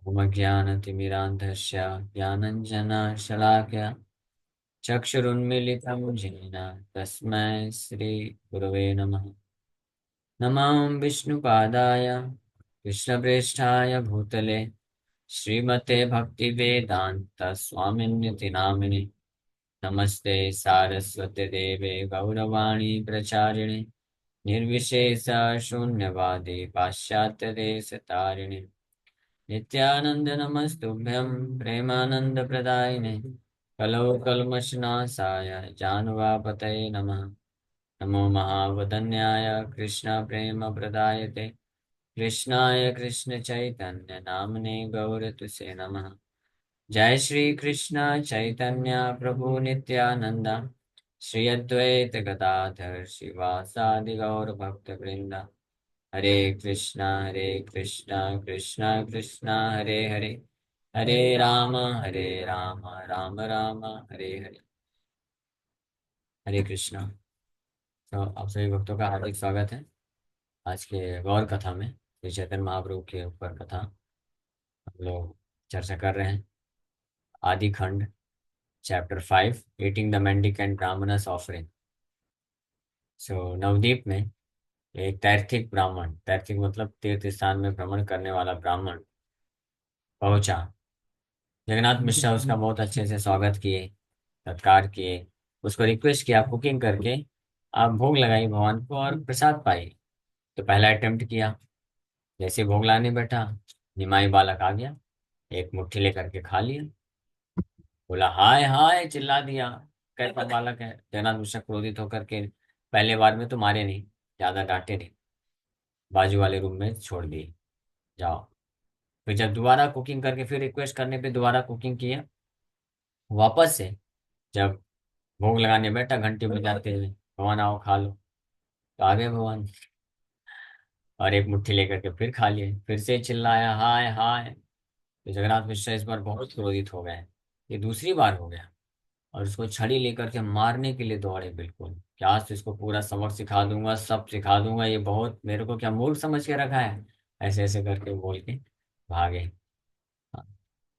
मम ज्ञानतिमिरान्धस्य ज्ञानञ्जनशलाकया चक्षुरुन्मीलितं येन तस्मै श्रीगुरवे नमः। नमः विष्णुपादाय कृष्णप्रेष्ठाय भूतले श्रीमते भक्तिवेदान्त स्वामिन्यति नामिने नमस्ते सारस्वते देवे गौरवाणी प्रचारिणे निर्विशेष शून्यवादी पाश्चात्य देश तारिणे नित्यानंद नमस्तुभ्यं प्रेमानंद प्रदायिने कलौ कल्मषनाशाय जानवापतये नमः। नमो महावदन्याय कृष्ण प्रेम प्रदायते कृष्णाय कृष्ण चैतन्य नामने गौरतुसे नमः। जय श्री कृष्ण चैतन्य प्रभु नित्यानंद श्री अद्वैत गदाधर शिवासादि गौर भक्त वृंदा। हरे कृष्णा कृष्णा कृष्णा हरे हरे हरे राम राम राम हरे हरे। हरे कृष्णा। तो आप सभी भक्तों का हार्दिक स्वागत है आज के गौर कथा में। श्री चैतन्य महाप्रभु के ऊपर कथा हम लोग चर्चा कर रहे हैं। Adi Khanda chapter 5 eating the mendicant Brahmana's offering. So Navadvip में एक तैर्थिक ब्राह्मण, तैर्थिक मतलब तीर्थ स्थान में भ्रमण करने वाला ब्राह्मण पहुंचा। जगन्नाथ मिश्रा उसका बहुत अच्छे से स्वागत किए, सत्कार किए, उसको रिक्वेस्ट किया कुकिंग करके आप भोग लगाइए भगवान को और प्रसाद पाइए। तो पहला अटेम्प्ट किया, जैसे भोग लाने बैठा निमाई बालक आ गया, एक मुट्ठी लेकर के खा लिया, बोला हाय हाय चिल्ला दिया, कैसा बालक है। जगन्नाथ मिश्रा क्रोधित होकर के पहले बार में तो मारे नहीं, ज्यादा डांटे नहीं, बाजू वाले रूम में छोड़ दिए, जाओ। फिर जब दोबारा कुकिंग करके फिर रिक्वेस्ट करने पे दोबारा कुकिंग किया, वापस से जब भोग लगाने बैठा घंटी बजाते हुए, भगवान आओ खा लो, तो आ गए भगवान और एक मुट्ठी लेकर के फिर खा लिए, फिर से चिल्लाया हाय हाय। तो जगन्नाथ मिश्र इस बार बहुत क्रोधित हो गए, ये दूसरी बार हो गया और उसको छड़ी लेकर के मारने के लिए दौड़े। बिल्कुल क्या आज तो इसको पूरा सबक सिखा दूंगा, सब सिखा दूंगा, ये बहुत मेरे को क्या मूर्ख समझ के रखा है, ऐसे ऐसे करके बोल के भागे। हाँ,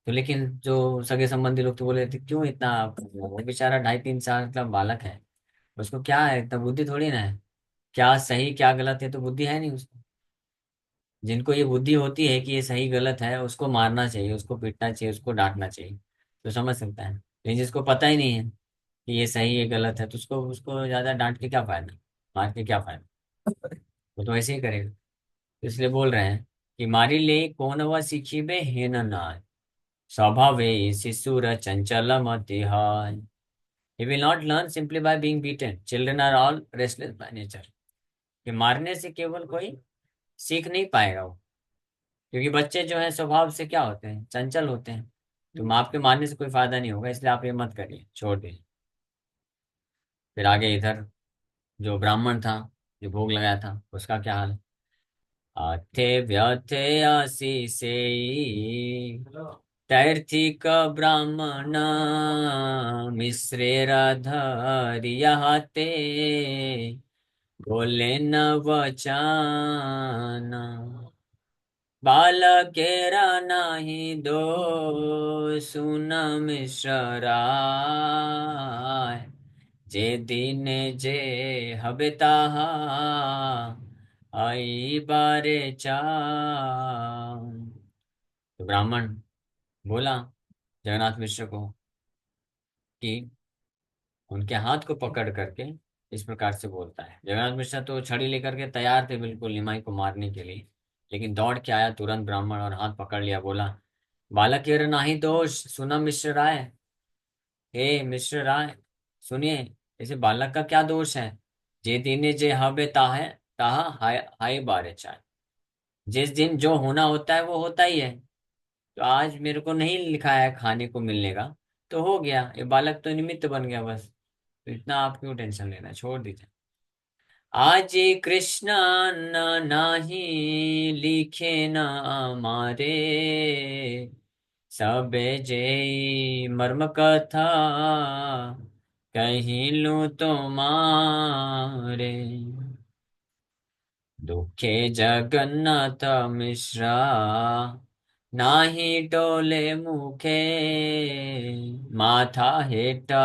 तो लेकिन जो सगे संबंधी लोग तो बोले थे क्यों इतना, वो बेचारा 2.5-3 साल का बालक है, उसको क्या है, इतना बुद्धि थोड़ी ना है, क्या सही क्या गलत है तो बुद्धि है नहीं उसको। जिनको ये बुद्धि होती है कि ये सही गलत है उसको मारना चाहिए, उसको पीटना चाहिए, उसको डांटना चाहिए, तो समझ सकता है। लेकिन जिसको पता ही नहीं है कि ये सही ये गलत है तो उसको उसको ज्यादा डांट के क्या फायदा, मार के क्या फायदा, वो तो ऐसे ही करेगा। तो इसलिए बोल रहे हैं कि मारी ले कौन व सीखी बे हेन नाय स्वभावे शिशुर चंचल मति हाय। He will not learn simply by being beaten. Children are all restless by nature. कि मारने से केवल कोई सीख नहीं पाएगा वो, क्योंकि बच्चे जो हैं स्वभाव से क्या होते हैं, चंचल होते हैं। तो माँ के मारने से कोई फायदा नहीं होगा, इसलिए आप ये मत करिए, छोड़ दीजिए। फिर आगे इधर जो ब्राह्मण था, जो भोग लगाया था, उसका क्या हाल है। आथे व्यथे आशीषे तैर्थिक ब्राह्मण मिश्रेर धरिया ते बोले न वचन बालकेरा नाही दो सुन मिश्राय जे दीने जे हबे ताहा आई बारे चान। तो ब्राह्मण बोला जगन्नाथ मिश्र को कि उनके हाथ को पकड़ करके इस प्रकार से बोलता है। जगन्नाथ मिश्र तो छड़ी लेकर के तैयार थे बिल्कुल निमाई को मारने के लिए, लेकिन दौड़ के आया तुरंत ब्राह्मण और हाथ पकड़ लिया, बोला बालक ये नाही दोष सुना मिश्र राय। हे मिश्र राय सुनिए, इसे बालक का क्या दोष है। जे दिने जे हबे ताहे ताहा हाय हाय बारे चाहे। जिस दिन जो होना होता है वो होता ही है। तो आज मेरे को नहीं लिखा है खाने को मिलने का, तो हो गया, ये बालक तो निमित्त बन गया बस। तो इतना आप क्यों टेंशन लेना, छोड़ दीजिए। आज कृष्ण न नाही लिखे न मारे सबे जे मर्म कथा कहीं लूं तो मारे दुखे जगन्नाथ मिश्रा नाही टोले मुखे माथा हेटा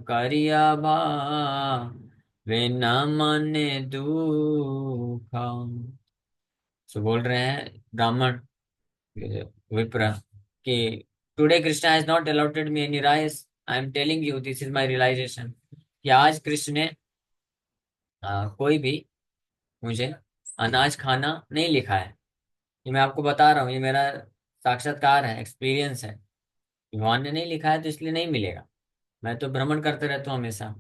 करिया भा वे न मने दुख। सो बोल रहे हैं ब्राह्मण विप्र कि today Krishna has not allotted me any rice, I am telling you this is my realisation, कि आज कृष्ण ने कोई भी मुझे अनाज खाना नहीं लिखा है। ये मैं आपको बता रहा हूँ, ये मेरा साक्षात्कार है, एक्सपीरियंस है। भगवान ने नहीं लिखा है तो इसलिए नहीं मिलेगा। मैं तो भ्रमण करते रहता हूँ हमेशा।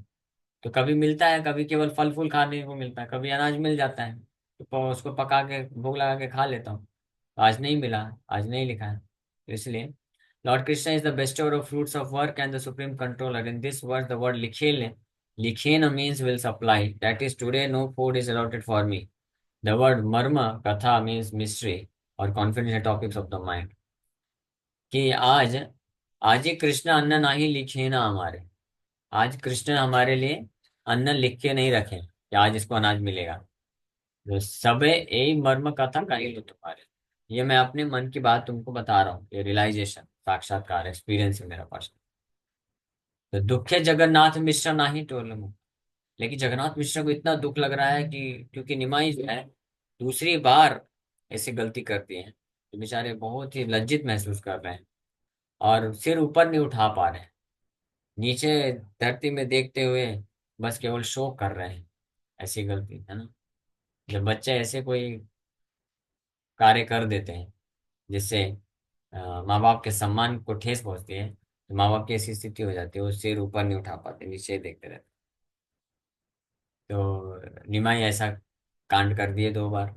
तो कभी मिलता है, कभी केवल फल फूल खाने को मिलता है, कभी अनाज मिल जाता है तो उसको पका के भोग लगा के खा लेता हूँ। तो आज नहीं मिला, आज नहीं लिखा है, तो इसलिए lord Krishna is the bestower of fruits of work and the supreme controller. In this word the word लिखेन, लिखेन means will supply, that is today no food is allotted for me. The word मर्म कथा means mystery और confidential topics of the mind, कि आज आज ही कृष्ण अन्न नहीं लिखे ना हमारे। आज कृष्ण हमारे लिए अन्न लिख के नहीं रखे कि आज इसको अनाज मिलेगा। जो सबे यही मर्म कथा कही लो तुम्हारे। ये मैं अपने मन की बात तुमको बता रहा हूँ, ये रियलाइजेशन साक्षात्कार एक्सपीरियंस है मेरा पास। तो दुखे जगन्नाथ मिश्र नाही टोलमु। लेकिन जगन्नाथ मिश्र को इतना दुख लग रहा है कि क्योंकि निमाई जो है दूसरी बार ऐसी गलती करती है, तो बेचारे बहुत ही लज्जित महसूस कर रहे हैं और सिर ऊपर नहीं उठा पा रहे हैं, नीचे धरती में देखते हुए बस केवल शोक कर रहे हैं। ऐसी गलती है ना, जब बच्चे ऐसे कोई कार्य कर देते हैं जिससे माँ बाप के सम्मान को ठेस पहुंचती है, तो माँ बाप की ऐसी स्थिति हो जाती है, वो सिर ऊपर नहीं उठा पाते, नीचे ही देखते रहते। तो निमाई ऐसा कांड कर दिए 2 बार।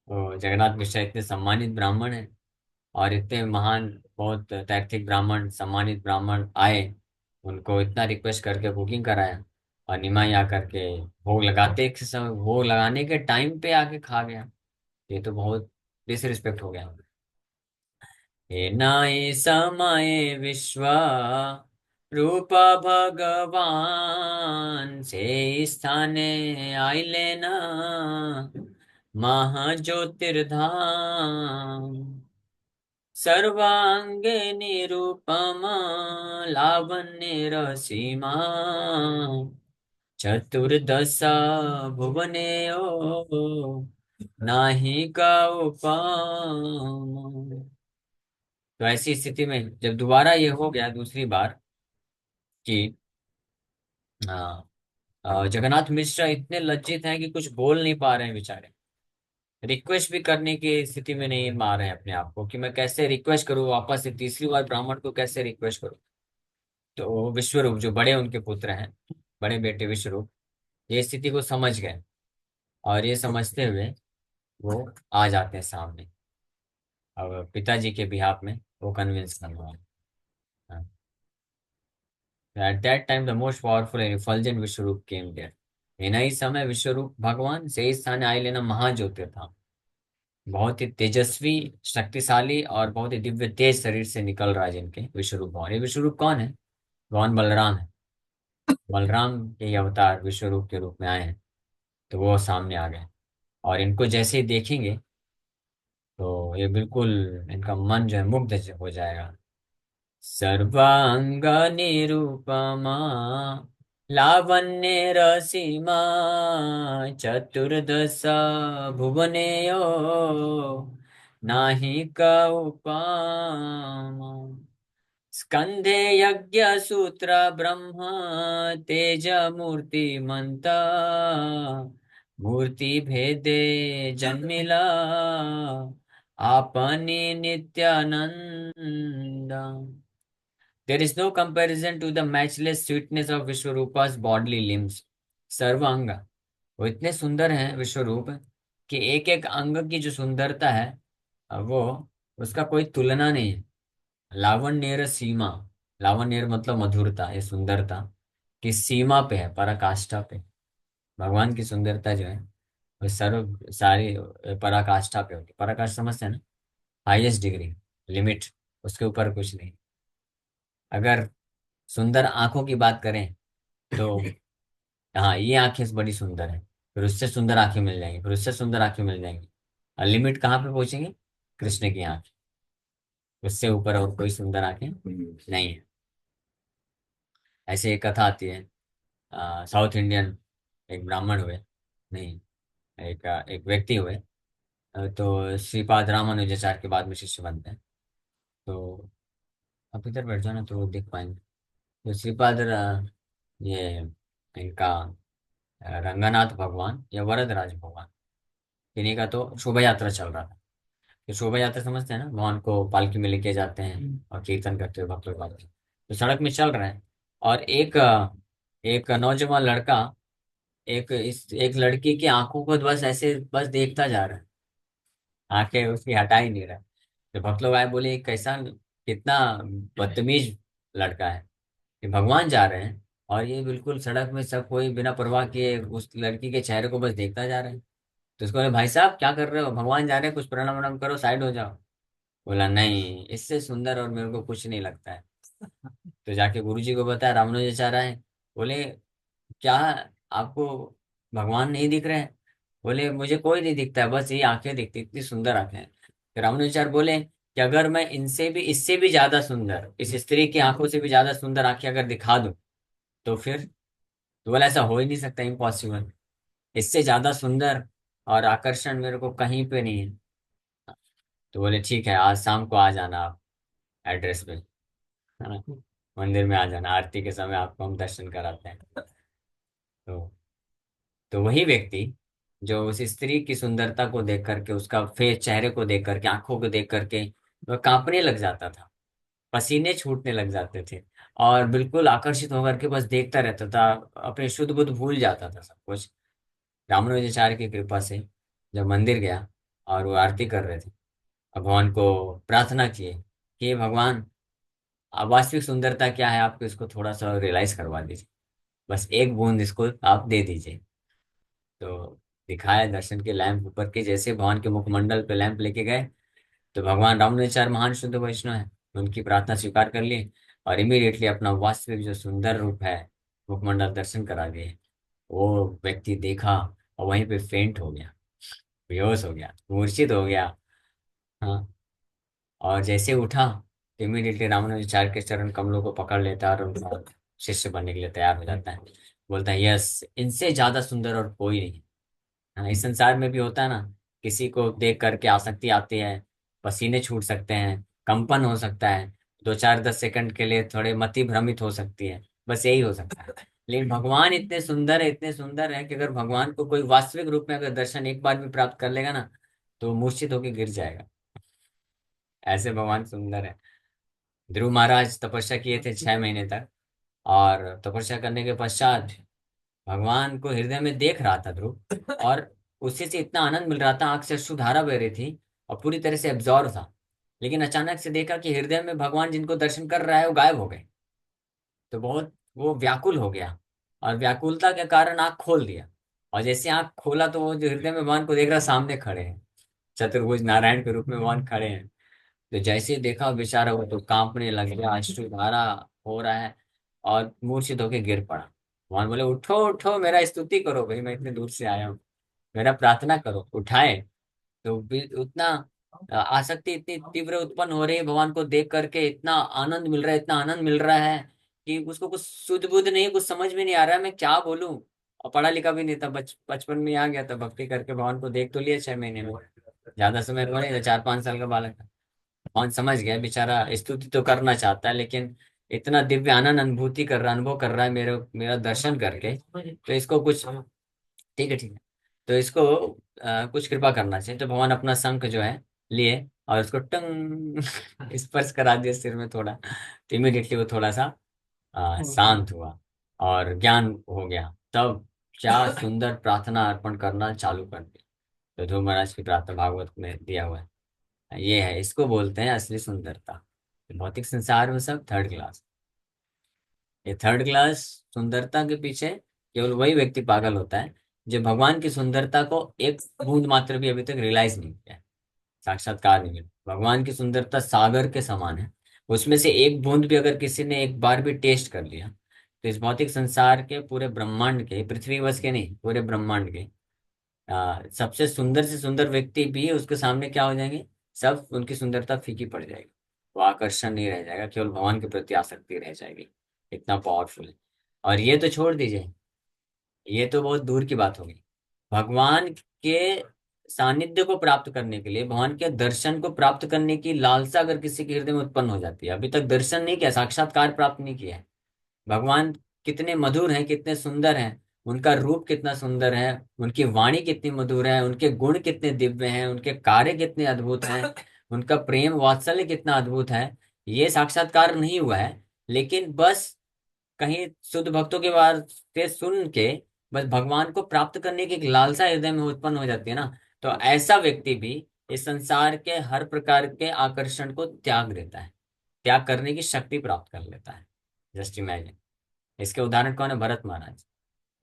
तो जगन्नाथ मिश्रा इतने सम्मानित ब्राह्मण हैं और इतने महान, बहुत तैर्थिक ब्राह्मण, सम्मानित ब्राह्मण आए, उनको इतना रिक्वेस्ट करके बुकिंग कराया, और निमाई आकर के भोग लगाते के समय, भोग लगाने के टाइम पे आके खा गया। ये तो बहुत डिसरिस्पेक्ट हो गया। हे नाय समय विश्व रूप भगवान से स्थाने आइले न महाज्योतिर्धाम सर्वांगे निरूपम लावण्य रसीमा चतुर्दश भुवनेयो नाही का उपम। तो ऐसी स्थिति में जब दोबारा ये हो गया दूसरी बार कि जगन्नाथ मिश्र इतने लज्जित हैं कि कुछ बोल नहीं पा रहे हैं बेचारे, रिक्वेस्ट भी करने की स्थिति में नहीं मार रहे हैं अपने आप को कि मैं कैसे रिक्वेस्ट करूं वापस से तीसरी बार ब्राह्मण को कैसे रिक्वेस्ट करूं। तो वो विश्वरूप जो बड़े उनके पुत्र हैं, बड़े बेटे विश्वरूप, ये स्थिति को समझ गए और ये समझते हुए वो आ जाते हैं सामने। अब पिताजी के बिहाफ में वो कन्विंस करना है। At that time, the most powerful and effulgent Vishwarup came there. ही समय विश्वरूप भगवान से इस स्थान आए लेना महाज्योति था। बहुत ही तेजस्वी, शक्तिशाली और बहुत ही दिव्य तेज शरीर से निकल रहा है जिनके विश्वरूप भगवान। ये विश्वरूप कौन है? भगवान बलराम है। बलराम के ही अवतार विश्वरूप के रूप में आए हैं। तो वो सामने आ गए और इनको जैसे ही देखेंगे तो ये बिल्कुल, इनका मन जो है मुग्ध हो जाएगा। सर्वांग निरूपमा लावण्य रसीमा चतुर्दश भुवनेयो नाही का उपमा। स्कंधे यज्ञ सूत्र ब्रह्म तेज मूर्ति मंत मूर्ति भेदे जन्मिला आपनी Nityanand. There is no comparison to the matchless sweetness of Vishwarupa's bodily limbs. सर्वांग, वो इतने सुंदर हैं विश्वरूप कि एक एक अंग की जो सुंदरता है वो, उसका कोई तुलना नहीं है। लावण्येर सीमा, लावण्येर मतलब मधुरता, ये सुंदरता की सीमा पे है, पराकाष्ठा पे। भगवान की सुंदरता जो है वो सर्व सारी पराकाष्ठा पे होती है। पराकाष्ठा समझते हैं ना, हाईएस्ट डिग्री, लिमिट, उसके ऊपर कुछ नहीं। अगर सुंदर आंखों की बात करें तो हाँ, ये आंखें बड़ी सुंदर है, फिर उससे सुंदर आंखें मिल जाएंगी, फिर उससे सुंदर आंखें मिल जाएंगी, और लिमिट कहाँ पे पहुंचेंगे? कृष्ण की आंख, उससे ऊपर और कोई सुंदर आंखें नहीं है। ऐसे एक कथा आती है, साउथ इंडियन एक ब्राह्मण हुए, नहीं, एक व्यक्ति हुए, तो श्रीपाद रामानुजाचार्य के बाद में शिष्य बनते हैं। तो आप इधर बैठ जाओ ना तो वो देख पाएंगे। तो श्रीपाद ये इनका रंगनाथ भगवान या वरदराज भगवान, इन्हीं का तो शोभा यात्रा चल रहा था। तो शोभा यात्रा समझते हैं ना, भगवान को पालकी में लेके जाते हैं और कीर्तन करते हुए भक्त लोग आते हैं। तो सड़क में चल रहे हैं और एक नौजवान लड़का एक लड़की की आंखों को बस ऐसे बस देखता जा रहा है, आंखें उसकी हटा ही नहीं रहा। तो भक्त लोग आए, बोले कैसा, कितना बदतमीज लड़का है, कि भगवान जा रहे हैं और ये बिल्कुल सड़क में सब कोई बिना परवाह किए उस लड़की के चेहरे को बस देखता जा रहा है। तो उसको बोले, भाई साहब क्या कर रहे हो, भगवान जा रहे हैं, कुछ प्रणाम वणाम करो, साइड हो जाओ। बोला, नहीं, इससे सुंदर और मेरे को कुछ नहीं लगता है। तो जाके गुरुजी को बताया, रामानुजाचार्य है। बोले, क्या आपको भगवान नहीं दिख रहे हैं? बोले, मुझे कोई नहीं दिखता है, बस ये आंखें दिखती, इतनी सुंदर आंखें हैं। फिर रामानुजाचार्य बोले कि अगर मैं इनसे भी, इससे भी ज्यादा सुंदर, इस स्त्री की आंखों से भी ज्यादा सुंदर आंखें अगर दिखा दूं तो फिर? तो बोला, ऐसा हो ही नहीं सकता, इम्पॉसिबल। इससे ज्यादा सुंदर और आकर्षण मेरे को कहीं पे नहीं है। तो बोले, ठीक है, आज शाम को आ जाना आप एड्रेस पे, है ना, मंदिर में आ जाना, आरती के समय आपको हम दर्शन कराते हैं। तो वही व्यक्ति जो उस स्त्री की सुंदरता को देख करके, उसका फेस, चेहरे को देख करके, आंखों को देख करके वह कांपने लग जाता था, पसीने छूटने लग जाते थे, और बिल्कुल आकर्षित होकर के बस देखता रहता था, अपने शुद्ध बुद्ध भूल जाता था सब कुछ। रामानुजाचार्य की कृपा से जब मंदिर गया और वो आरती कर रहे थे, भगवान को प्रार्थना किए कि "हे भगवान, अब वास्तविक सुंदरता क्या है आपको इसको थोड़ा सा रियलाइज करवा दीजिए, बस एक बूंद इसको आप दे दीजिए"। तो दिखाया, दर्शन के लैंप ऊपर के जैसे भगवान के मुखमंडल पे लैंप लेके गए, तो भगवान रामानुजाचार्य महान शुद्ध वैष्णव है, उनकी प्रार्थना स्वीकार कर ली और इमीडिएटली अपना वास्तविक जो सुंदर रूप है, मुखमंडल दर्शन करा दिए। वो व्यक्ति देखा और वहीं पे फेंट हो गया, बेहोश हो गया, मूर्छित हो गया। हाँ, और जैसे उठा तो इमीडिएटली रामानुजाचार्य के चरण कमलों को पकड़ लेता है और उनका शिष्य बनने के लिए तैयार हो जाता है। बोलता है, यस, इनसे ज्यादा सुंदर और कोई नहीं। हाँ, इस संसार में भी होता है ना, किसी को देख करके आसक्ति आती है, पसीने छूट सकते हैं, कंपन हो सकता है, 2 4 10 सेकंड के लिए थोड़े मति भ्रमित हो सकती है, बस यही हो सकता है। लेकिन भगवान इतने सुंदर है, इतने सुंदर है कि अगर भगवान को कोई वास्तविक रूप में अगर दर्शन एक बार भी प्राप्त कर लेगा ना, तो वो मूर्छित होकर गिर जाएगा। ऐसे भगवान सुंदर है। ध्रुव महाराज तपस्या किए थे 6 महीने तक, और तपस्या करने के पश्चात भगवान को हृदय में देख रहा था ध्रुव, और उसी से इतना आनंद मिल रहा था, आंख से अश्रुधारा बह रही थी और पूरी तरह से एब्जॉर्व था। लेकिन अचानक से देखा कि हृदय में भगवान जिनको दर्शन कर रहा है वो गायब हो गए। तो बहुत वो व्याकुल हो गया, और व्याकुलता के कारण आंख खोल दिया, और जैसे आंख खोला तो वो जो हृदय में भगवान को देख रहा, सामने खड़े हैं, चतुर्भुज नारायण के रूप में भगवान खड़े हैं। तो जैसे ही देखा बेचारा, वो तो कांपने लग गया, अश्रुधारा हो रहा है, और मूर्छित होके गिर पड़ा। भगवान बोले, उठो उठो, मेरा स्तुति करो भाई, मैं इतने दूर से आया हूँ, मेरा प्रार्थना करो। उठाए तो उतना आसक्ति इतनी तीव्र उत्पन्न हो रही है, भगवान को देख करके इतना आनंद मिल रहा है, इतना आनंद मिल रहा है कि उसको कुछ सुध बुध नहीं, कुछ समझ में नहीं आ रहा है मैं क्या बोलूं। और पढ़ा लिखा भी नहीं था, बचपन में आ गया था, भक्ति करके भगवान को देख तो लिया 6 महीने में, ज्यादा समय थोड़ी था, 4 5 साल का बालक था। कौन समझ गया बेचारा, स्तुति तो करना चाहता है लेकिन इतना दिव्य आनंद अनुभूति कर रहा, अनुभव कर रहा है मेरे मेरा दर्शन करके, तो इसको कुछ, ठीक है ठीक है, तो इसको कुछ कृपा करना चाहिए। तो भगवान अपना शंख जो है लिए और उसको टंग स्पर्श करा दिया सिर में थोड़ा, तो इमीडिएटली वो थोड़ा सा शांत हुआ और ज्ञान हो गया। तब क्या सुंदर प्रार्थना अर्पण करना चालू कर दिया। तो ध्रुव महाराज की प्रार्थना भागवत में दिया हुआ है। ये है, इसको बोलते हैं असली सुंदरता। भौतिक संसार में सब थर्ड क्लास। ये थर्ड क्लास सुंदरता के पीछे केवल वही व्यक्ति पागल होता है जो भगवान की सुंदरता को एक बूंद मात्र भी अभी तक रियलाइज नहीं किया है, साक्षात्कार नहीं मिला। भगवान की सुंदरता सागर के समान है, उसमें से एक बूंद भी अगर किसी ने एक बार भी टेस्ट कर लिया, तो इस भौतिक संसार के पूरे ब्रह्मांड के, पृथ्वी बस के नहीं, पूरे ब्रह्मांड के सबसे सुंदर से सुंदर व्यक्ति भी उसके सामने क्या हो जाएंगे, सब उनकी सुंदरता फीकी पड़ जाएगी। वो आकर्षण नहीं रह जाएगा, केवल भगवान के प्रति आसक्ति रह जाएगी। इतना पावरफुल है। और ये तो छोड़ दीजिए, ये तो बहुत दूर की बात होगी। भगवान के सानिध्य को प्राप्त करने के लिए, भगवान के दर्शन को प्राप्त करने की लालसा अगर किसी के हृदय में उत्पन्न हो जाती है, अभी तक दर्शन नहीं किया, साक्षात्कार प्राप्त नहीं किया है, भगवान कितने मधुर हैं, कितने सुंदर हैं, उनका रूप कितना सुंदर है, उनकी वाणी कितनी मधुर है, उनके गुण कितने दिव्य हैं, उनके कार्य कितने अद्भुत हैं, उनका प्रेम वात्सल्य कितना अद्भुत है, ये साक्षात्कार नहीं हुआ है। लेकिन बस कहीं शुद्ध भक्तों के बारे से सुन के बस भगवान को प्राप्त करने की एक लालसा हृदय में उत्पन्न हो जाती है ना, तो ऐसा व्यक्ति भी इस संसार के हर प्रकार के आकर्षण को त्याग देता है, त्याग करने की शक्ति प्राप्त कर लेता है। Just imagine. इसके उदाहरण कौन है? भरत महाराज।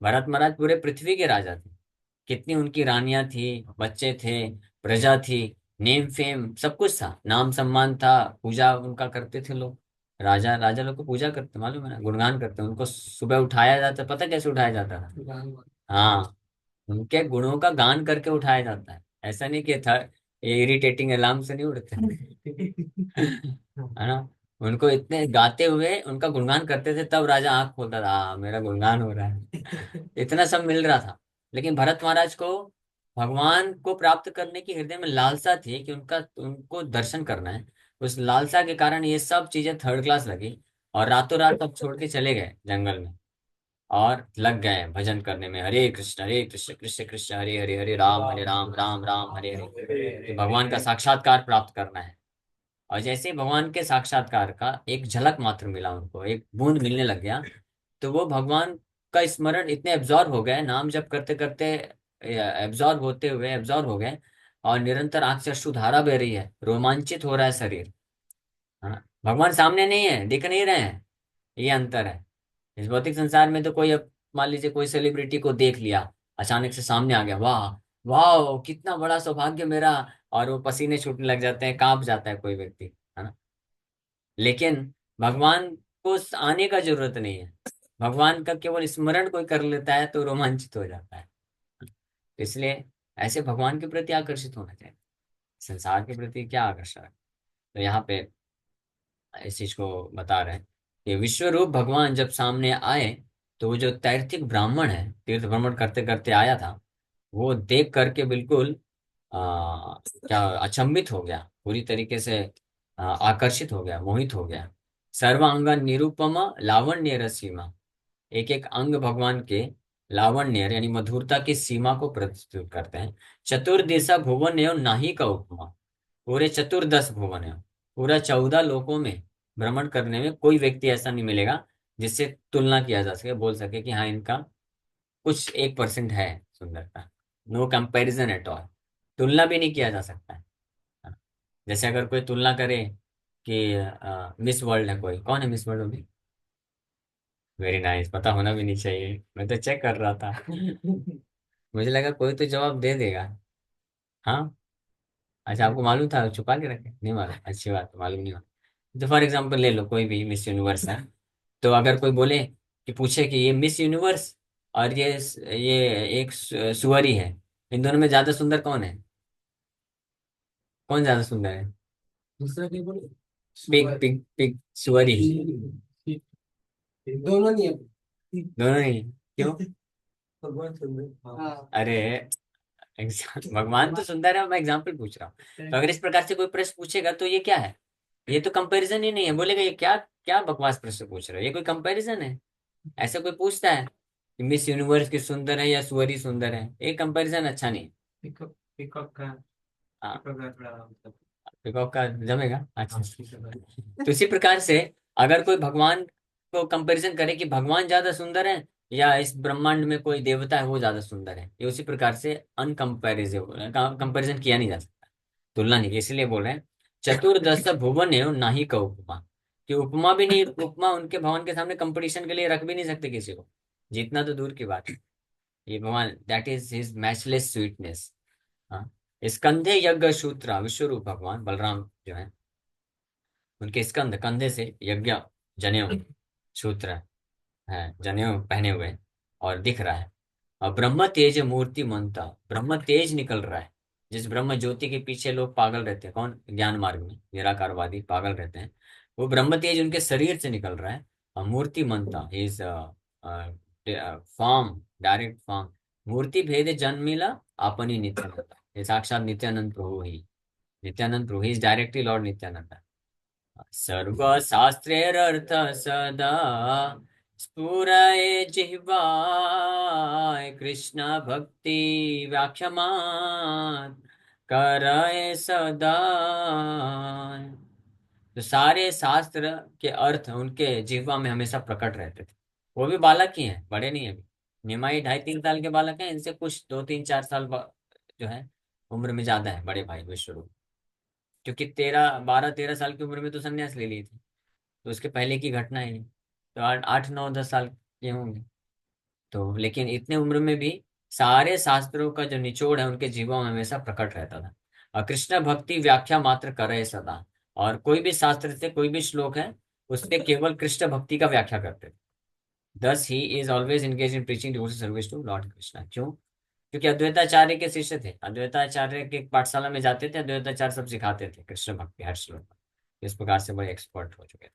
भरत महाराज पूरे पृथ्वी के राजा थे। कितनी उनकी रानियां थी, बच्चे थे, प्रजा थी, नेम फेम सब कुछ था, नाम सम्मान था, पूजा उनका करते थे लोग। राजा राजा लोग को पूजा करते, मालूम है ना, गुणगान करते, उनको सुबह उठाया जाता, पता कैसे उठाया जाता था? हाँ, उनके गुणों का गान करके उठाया जाता है। ऐसा नहीं कि था इरिटेटिंग अलार्म से नहीं उठते है ना। उनको इतने गाते हुए उनका गुणगान करते थे, तब राजा आंख खोलता था, हाँ मेरा गुणगान हो रहा है इतना सब मिल रहा था। लेकिन भरत महाराज को भगवान को प्राप्त करने की हृदय में लालसा थी कि उनका उनको दर्शन करना है। उस लालसा के कारण ये सब चीजें थर्ड क्लास लगी, और रातों रात अब छोड़ के चले गए जंगल में, और लग गए भजन करने में, हरे कृष्ण कृष्ण कृष्ण हरे हरे, हरे राम राम राम हरे हरे, कि भगवान का साक्षात्कार प्राप्त करना है। और जैसे ही भगवान के साक्षात्कार का एक झलक मात्र मिला, उनको एक बूंद मिलने लग गया, तो वो भगवान का स्मरण इतने एब्जॉर्ब हो गए, नाम जप करते करते एब्जॉर्ब होते हुए एब्जॉर्ब हो गए, और निरंतर आंख से अश्रुधारा बह रही है, रोमांचित हो रहा है शरीर। हाँ, भगवान सामने नहीं है, दिख नहीं रहे हैं, ये अंतर है। इस भौतिक संसार में तो कोई अब मान लीजिए कोई सेलिब्रिटी को देख लिया, अचानक से सामने आ गया, वाह वाह कितना बड़ा सौभाग्य मेरा, और वो पसीने छूटने लग जाते हैं, कांप जाता है कोई व्यक्ति, है ना। लेकिन भगवान को आने का जरूरत नहीं है, भगवान का केवल स्मरण कोई कर लेता है तो रोमांचित हो जाता है। इसलिए ऐसे भगवान के प्रति आकर्षित होना चाहिए, संसार के प्रति क्या आकर्षण है। तो यहाँ पे इस चीज को बता रहे हैं कि विश्व रूप भगवान जब सामने आए, तो वो जो तैर्थिक ब्राह्मण है, तीर्थ भ्रमण करते करते आया था, वो देख करके बिल्कुल क्या अचंभित हो गया, पूरी तरीके से आकर्षित हो गया, मोहित हो गया। सर्वांग निरुपम लावण्य रसीमा, एक एक अंग भगवान के लावण्य यानी मधुरता की सीमा को प्रस्तुत करते हैं। चतुर्दिशा भुवन एवं नाही का उपमा, पूरे चतुर्दश भुवन है, पूरा 14 लोकों में भ्रमण करने में कोई व्यक्ति ऐसा नहीं मिलेगा जिससे तुलना किया जा सके, बोल सके कि हाँ इनका कुछ 1% है सुंदरता। नो कंपैरिजन एट ऑल, तुलना भी नहीं किया जा सकता है। हाँ। जैसे अगर कोई तुलना करे कि मिस वर्ल्ड है, कोई कौन है मिस वर्ल्ड अभी? वेरी नाइस, पता होना भी नहीं चाहिए, मैं तो चेक कर रहा था मुझे लगा कोई तो जवाब दे देगा। हाँ, अच्छा आपको मालूम था, छुपा के रखे, नहीं मालूम, अच्छी बात है, मालूम नहीं। तो फॉर एग्जाम्पल ले लो, कोई भी मिस यूनिवर्स है, तो अगर कोई बोले कि पूछे कि ये मिस यूनिवर्स और ये एक सुअरी है, इन दोनों में ज्यादा सुंदर कौन है? कौन ज्यादा सुंदर है? दूसरा क्या बोले? पिग सुअर। पिग पिग सुअरी। दोनों नहीं है। दोनों ही? क्यों? भगवान सुंदर, हाँ। अरे भगवान तो सुंदर है, मैं एग्जाम्पल पूछ रहा हूँ। तो अगर इस प्रकार से कोई प्रश्न पूछेगा तो ये क्या है? ये तो कंपैरिजन ही नहीं है, बोलेगा ये क्या क्या बकवास प्रश्न पूछ रहे हो, ये कोई कंपैरिजन है? ऐसा कोई पूछता है कि मिस यूनिवर्स की सुंदर है या सुअरी सुंदर है? ये कंपैरिजन अच्छा नहीं है। पिकअप पिकअप का हाँ, पिकअप का थोड़ा मतलब। पीकॉक का जमेगा, अच्छा। तो इसी प्रकार से अगर कोई भगवान को कंपैरिजन करे कि भगवान ज्यादा सुंदर है या इस ब्रह्मांड में कोई देवता है वो ज्यादा सुंदर है, ये उसी प्रकार से अनकम्पेरिजेबल, कंपैरिजन किया नहीं जा सकता, तुलना नहीं, इसलिए बोल रहे हैं चतुर्दश भुवन एवं नाही का उपमा, कि उपमा भी नहीं, उपमा उनके भगवान के सामने कंपटीशन के लिए रख भी नहीं सकते किसी को, जीतना तो दूर की बात है। ये भगवान that is his matchless sweetness. हाँ, स्कंधे यज्ञ सूत्र विश्वरूप भगवान बलराम जो है, उनके स्कंध कंधे से यज्ञ जनेऊ सूत्र है, जनेऊ पहने हुए हैं, और दिख रहा है। और ब्रह्म तेज मूर्ति मनता, ब्रह्म तेज निकल रहा है, जिस ब्रह्म ज्योति के पीछे लोग पागल रहते हैं, कौन ज्ञान मार्ग में निराकारवादी पागल रहते हैं, वो ब्रह्म तेज उनके शरीर से निकल रहा है। मूर्ति मनता इज फॉर्म, डायरेक्ट फॉर्म। मूर्ति भेद जन्मिला आपनी नित्यानंद, ये साक्षात नित्यानंद प्रभु ही, नित्यानंद प्रभु इज डायरेक्टली लॉर्ड नित्यानंद। सर्वशास्त्रैरर्थ सदा स्फुरये जिह्वाय, कृष्ण भक्ति व्याख्यान करये सदा। तो सारे शास्त्र के अर्थ उनके जिह्वा में हमेशा प्रकट रहते थे। वो भी बालक ही हैं, बड़े नहीं है अभी। निमाई 2.5-3 साल के बालक हैं, इनसे कुछ 2-3-4 साल जो है उम्र में ज्यादा है बड़े भाई विश्वरूप। क्योंकि 12-13 साल की उम्र में तो संन्यास ले ली थी, तो उसके पहले की घटना है ये। तो 8-9-10 साल के होंगे। तो लेकिन इतने उम्र में भी सारे शास्त्रों का जो निचोड़ है उनके जीवों में हमेशा प्रकट रहता था। और कृष्ण भक्ति व्याख्या मात्र करे सदा, और कोई भी शास्त्र से कोई भी श्लोक है उससे केवल कृष्ण भक्ति का व्याख्या करते थे। Thus he is always engage in preaching devotion service to Lord Krishna. क्यों? क्योंकि अद्वैताचार्य के शिष्य थे, अद्वैताचार्य के पाठशाला में जाते थे, अद्वैताचार्य सब सिखाते थे कृष्ण भक्ति हर श्लोक। इस प्रकार से बड़े एक्सपर्ट हो चुके थे।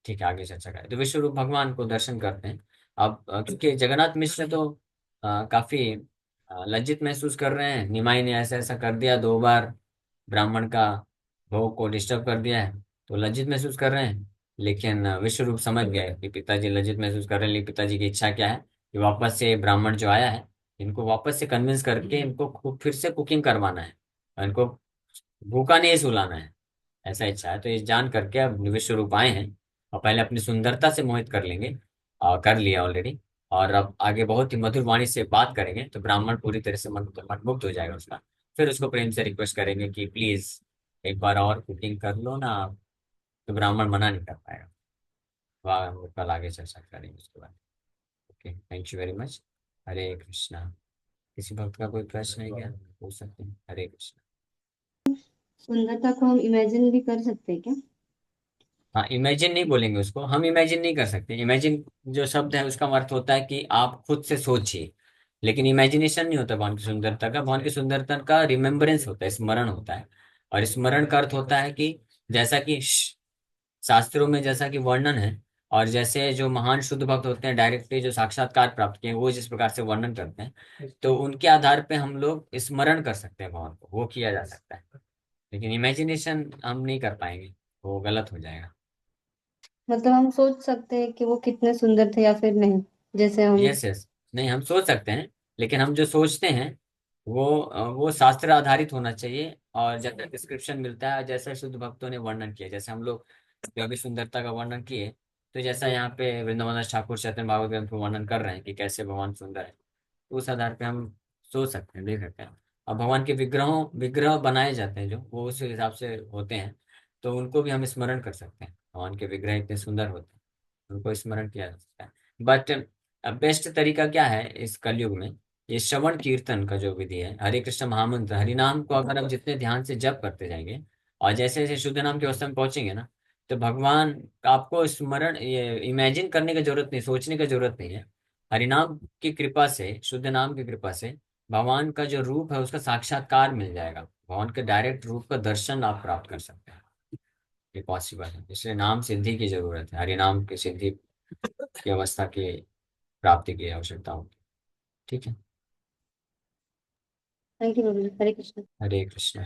ठीक है, आगे चर्चा करें। तो विश्व रूप भगवान को दर्शन करते हैं। अब क्योंकि जगन्नाथ मिश्र तो काफी लज्जित महसूस कर रहे हैं, निमाई ने ऐसा ऐसा कर दिया, 2 बार ब्राह्मण का भोग को डिस्टर्ब कर दिया है, तो लज्जित महसूस कर रहे हैं। लेकिन विश्व रूप समझ गए कि पिताजी लज्जित महसूस कर रहे हैं, लेकिन पिताजी की इच्छा क्या है कि वापस से ब्राह्मण जो आया है इनको वापस से कन्विंस करके इनको खूब फिर से कुकिंग करवाना है, और इनको भूखा नहीं सुलाना है, ऐसा इच्छा है। तो ये जान करके अब विश्व रूप आए हैं, और पहले अपनी सुंदरता से मोहित कर लेंगे, और कर लिया ऑलरेडी। और अब आगे बहुत ही मधुर वाणी से बात करेंगे, तो ब्राह्मण पूरी तरह से मंत्रमुग्ध हो जाएगा उसका। फिर उसको प्रेम से रिक्वेस्ट करेंगे कि प्लीज एक बार और कुकिंग कर लो ना आप। तो ब्राह्मण मना नहीं कर पाएगा। वाह, वो कल आगे चर्चा करेंगे उसके बाद। Okay, thank you very much. Hare Krishna. किसी भक्त का कोई प्रश्न है क्या? पूछ सकते हैं। हरे कृष्णा। सुंदरता को हम इमेजिन भी कर सकते हैं क्या? हाँ, इमेजिन नहीं बोलेंगे उसको, हम इमेजिन नहीं कर सकते। इमेजिन जो शब्द है उसका अर्थ होता है कि आप खुद से सोचिए, लेकिन इमेजिनेशन नहीं होता भगवान की सुंदरता का। भगवान की सुंदरता का रिमेम्बरेंस होता है, स्मरण होता है। और स्मरण का अर्थ होता है कि जैसा कि शास्त्रों में जैसा कि वर्णन है, और जैसे जो महान शुद्ध भक्त होते हैं डायरेक्टली जो साक्षात्कार प्राप्त किए हैं, वो जिस प्रकार से वर्णन करते हैं, तो उनके आधार पे हम लोग स्मरण कर सकते हैं भगवान को, वो किया जा सकता है। लेकिन इमेजिनेशन हम नहीं कर पाएंगे, वो गलत हो जाएगा। मतलब हम सोच सकते हैं कि वो कितने सुंदर थे या फिर नहीं, जैसे हम। यस यस, नहीं हम सोच सकते हैं, लेकिन हम जो सोचते हैं वो शास्त्र आधारित होना चाहिए। और जैसा डिस्क्रिप्शन मिलता है, जैसा शुद्ध भक्तों ने वर्णन किया, जैसे हम लोग जो अभी सुंदरता का वर्णन किए, तो जैसा यहाँ पे वृंदावन दास ठाकुर चैतन्य भागवत ग्रंथ में वर्णन कर रहे हैं कि कैसे भगवान सुंदर है, तो उस आधार पे हम सोच सकते हैं, देख सकते हैं। और भगवान के विग्रह बनाए जाते हैं जो वो उस हिसाब से होते हैं, तो उनको भी हम स्मरण कर सकते हैं। भगवान के विग्रह इतने सुंदर होते हैं, उनको स्मरण किया जा सकता है। बट बेस्ट तरीका क्या है इस कलयुग में? ये श्रवण कीर्तन का जो विधि है, हरे कृष्ण महामंत्र, हरि नाम को अगर हम जितने ध्यान से जप करते जाएंगे, और जैसे जैसे शुद्ध नाम की अवस्था में पहुंचेंगे ना, तो भगवान का आपको स्मरण, ये इमेजिन करने की जरूरत नहीं, सोचने की जरूरत नहीं है। हरिनाम की कृपा से, शुद्ध नाम की कृपा से भगवान का जो रूप है उसका साक्षात्कार मिल जाएगा, भगवान के डायरेक्ट रूप का दर्शन आप प्राप्त कर सकते हैं। ये पॉसिबल है, इसलिए नाम सिद्धि की जरूरत है, हरिनाम की सिद्धि की अवस्था की प्राप्ति की आवश्यकता होती है। ठीक है। Thank you, Hare Krishna. Hare Krishna.